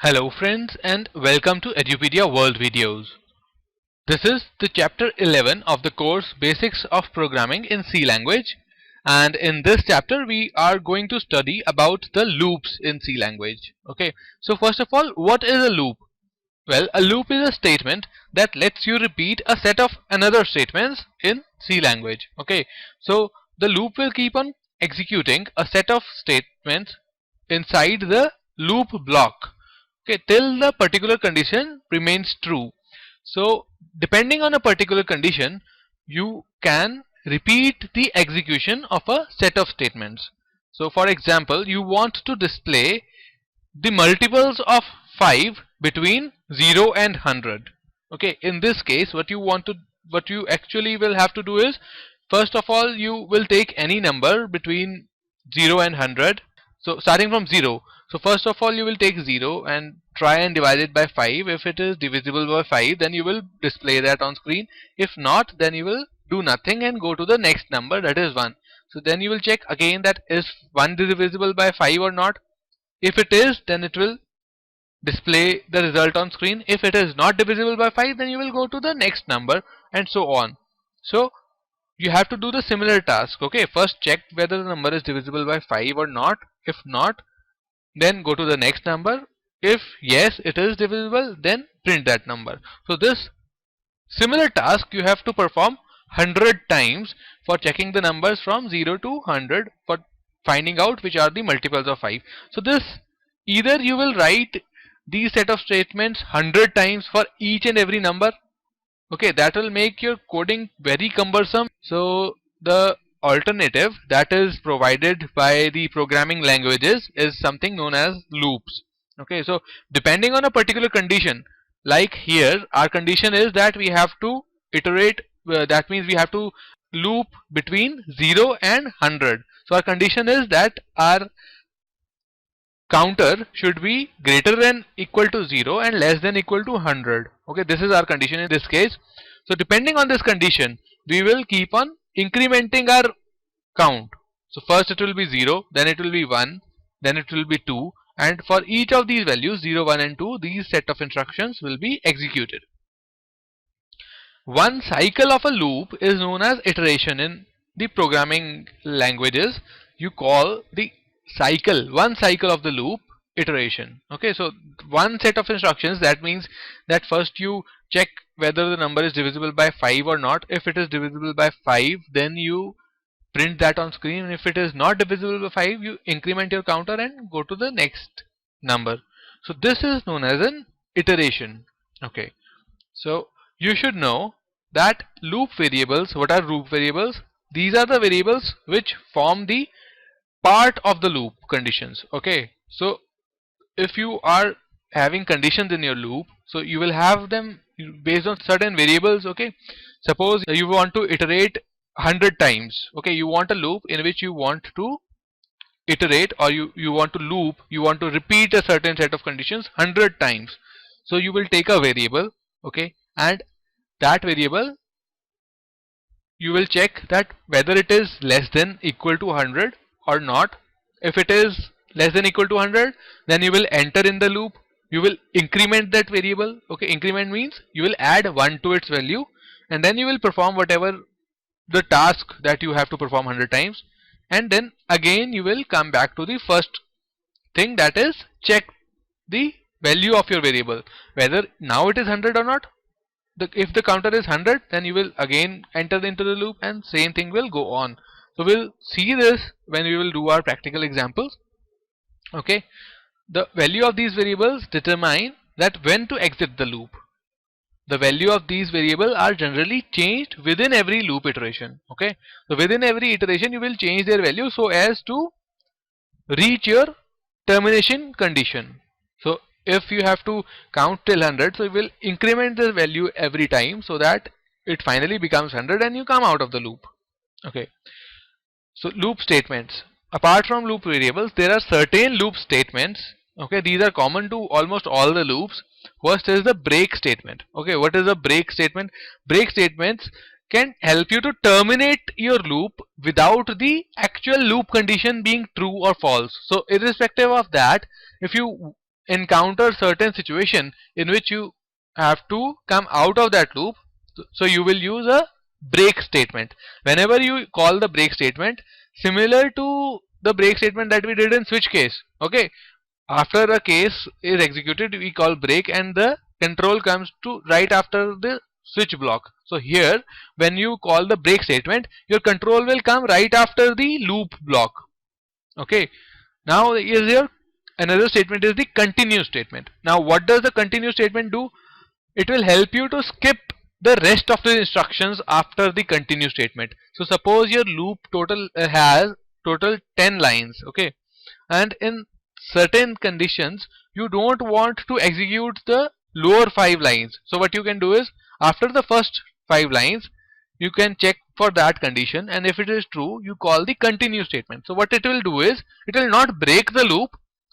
Hello friends and welcome to Edupedia World Videos. This is the chapter 11 of the course Basics of Programming in C language, and in this chapter we are going to study about the loops in C language. Okay, so first of all, what is a loop? Well, a loop is a statement that lets you repeat a set of another statements in C language. Okay, so the loop will keep on executing a set of statements inside the loop block, okay, till the particular condition remains true. So depending on a particular condition, you can repeat the execution of a set of statements. So for example, you want to display the multiples of 5 between 0 and 100. Okay, in this case what you actually will have to do is, first of all you will take any number between 0 and 100. So starting from 0, so first of all you will take 0 and try and divide it by 5. If it is divisible by 5, then you will display that on screen. If not, then you will do nothing and go to the next number, that is 1. So then you will check again that is 1 divisible by 5 or not. If it is, then it will display the result on screen. If it is not divisible by 5, then you will go to the next number and so on. So you have to do the similar task. Okay, first check whether the number is divisible by 5 or not. If not, then go to the next number. If yes, it is divisible, then print that number. So this similar task you have to perform 100 times for checking the numbers from 0 to 100 for finding out which are the multiples of 5. So this, either you will write these set of statements 100 times for each and every number. Okay, that will make your coding very cumbersome. So the alternative that is provided by the programming languages is something known as loops. Okay, so depending on a particular condition, like here our condition is that we have to iterate, that means we have to loop between 0 and 100. So our condition is that our counter should be greater than equal to 0 and less than equal to 100. Okay, this is our condition in this case. So depending on this condition, we will keep on incrementing our count. So first it will be 0, then it will be 1, then it will be 2, and for each of these values 0, 1 and 2, these set of instructions will be executed. One cycle of a loop is known as iteration. In the programming languages, you call the one cycle of the loop iteration. Okay, so one set of instructions, that means that first you check whether the number is divisible by 5 or not. If it is divisible by 5, then you print that on screen, and if it is not divisible by 5, you increment your counter and go to the next number. So this is known as an iteration. Okay, so you should know that loop variables, what are loop variables? These are the variables which form the part of the loop conditions. Okay, so if you are having conditions in your loop, so you will have them based on certain variables. Okay, suppose you want to iterate 100 times. Okay, you want a loop in which you want to iterate, or you want to loop, you want to repeat a certain set of conditions 100 times. So you will take a variable, okay, and that variable you will check that whether it is less than equal to 100 or not. If it is less than equal to 100, then you will enter in the loop. You will increment that variable. Okay, increment means you will add 1 to its value, and then you will perform whatever the task that you have to perform 100 times, and then again you will come back to the first thing, that is check the value of your variable whether now it is 100 or not. If the counter is 100, then you will again enter into the loop and same thing will go on. So we'll see this when we will do our practical examples. Okay, the value of these variables determine that when to exit the loop. The value of these variables are generally changed within every loop iteration. Okay, so within every iteration you will change their value so as to reach your termination condition. So if you have to count till 100, so you will increment the value every time so that it finally becomes 100 and you come out of the loop. Okay, so loop statements. Apart from loop variables, there are certain loop statements. Okay, these are common to almost all the loops. First is the break statement. Okay, what is a break statement? Break statements can help you to terminate your loop without the actual loop condition being true or false. So irrespective of that, if you encounter certain situation in which you have to come out of that loop, so you will use a break statement. Whenever you call the break statement, similar to the break statement that we did in switch case, okay, after a case is executed we call break and the control comes to right after the switch block. So here when you call the break statement, your control will come right after the loop block. Okay, now is your another statement is the continue statement. Now what does the continue statement do? It will help you to skip the rest of the instructions after the continue statement. So suppose your loop total has total 10 lines, okay, and in certain conditions you don't want to execute the lower 5 lines. So what you can do is, after the first 5 lines you can check for that condition, and if it is true you call the continue statement. So what it will do is, it will not break the loop,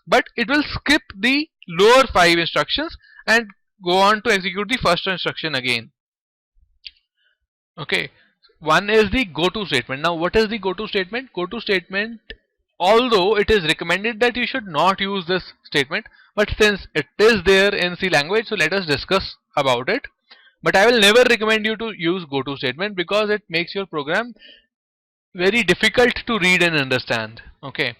but it will skip the lower 5 instructions and go on to execute the first instruction again. Okay, one is the go to statement. Now what is the go to statement? Go to statement, although it is recommended that you should not use this statement, but since it is there in C language, so let us discuss about it. But I will never recommend you to use go to statement because it makes your program very difficult to read and understand, okay,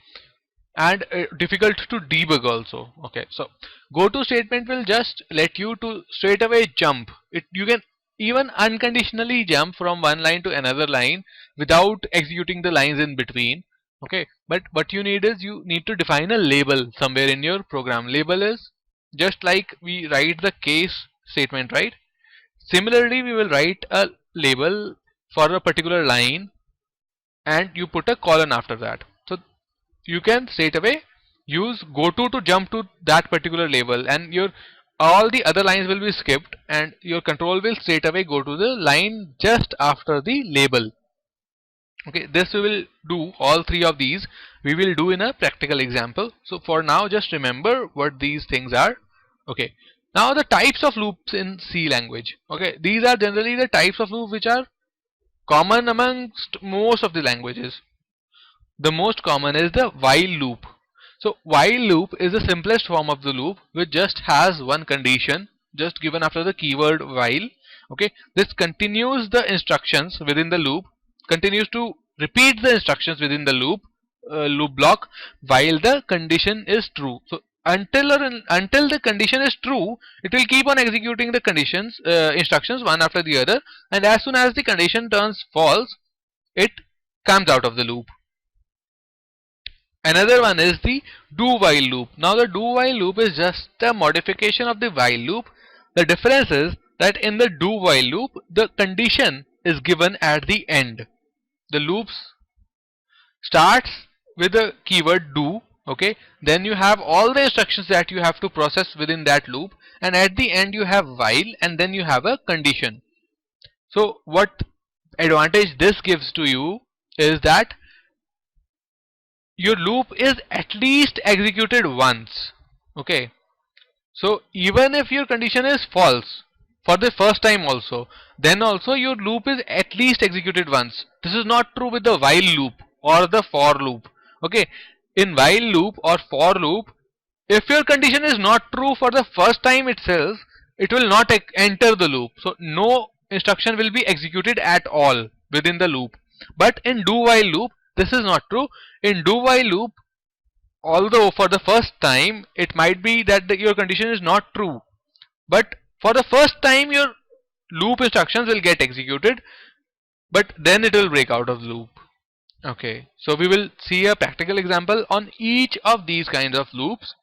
and difficult to debug also. Okay, so go to statement will just let you to straight away jump it. You can even unconditionally jump from one line to another line without executing the lines in between. Okay, but what you need is, you need to define a label somewhere in your program. Label is just like we write the case statement, right? Similarly we will write a label for a particular line and you put a colon after that. So you can straight away use go to jump to that particular label, and your all the other lines will be skipped and your control will straight away go to the line just after the label. Okay, this we will do, all three of these we will do in a practical example. So for now just remember what these things are. Okay, now the types of loops in C language. Okay, these are generally the types of loops which are common amongst most of the languages. The most common is the while loop. So while loop is the simplest form of the loop which just has one condition just given after the keyword while. Okay, this continues the instructions within the loop, continues to repeat the instructions within the loop block while the condition is true. So until the condition is true, it will keep on executing the conditions instructions one after the other, and as soon as the condition turns false, it comes out of the loop. Another one is the do while loop. Now the do while loop is just a modification of the while loop. The difference is that in the do while loop the condition is given at the end. The loops starts with the keyword do, okay, then you have all the instructions that you have to process within that loop, and at the end you have while, and then you have a condition. So what advantage this gives to you is that your loop is at least executed once. Okay, so even if your condition is false for the first time also, then also your loop is at least executed once. This is not true with the while loop or the for loop. Okay, in while loop or for loop, if your condition is not true for the first time itself, it will not enter the loop, so no instruction will be executed at all within the loop. But in do while loop this is not true. In do while loop, although for the first time it might be that your condition is not true, but for the first time your loop instructions will get executed, but then it will break out of the loop. Okay, so we will see a practical example on each of these kinds of loops.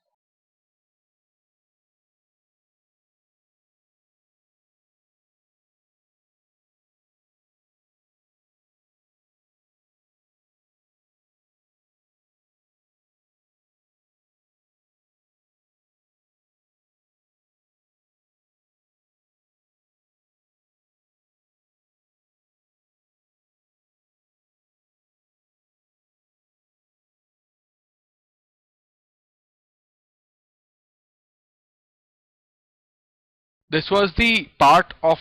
This was the part of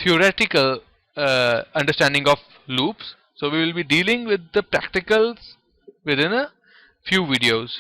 theoretical understanding of loops. So we will be dealing with the practicals within a few videos.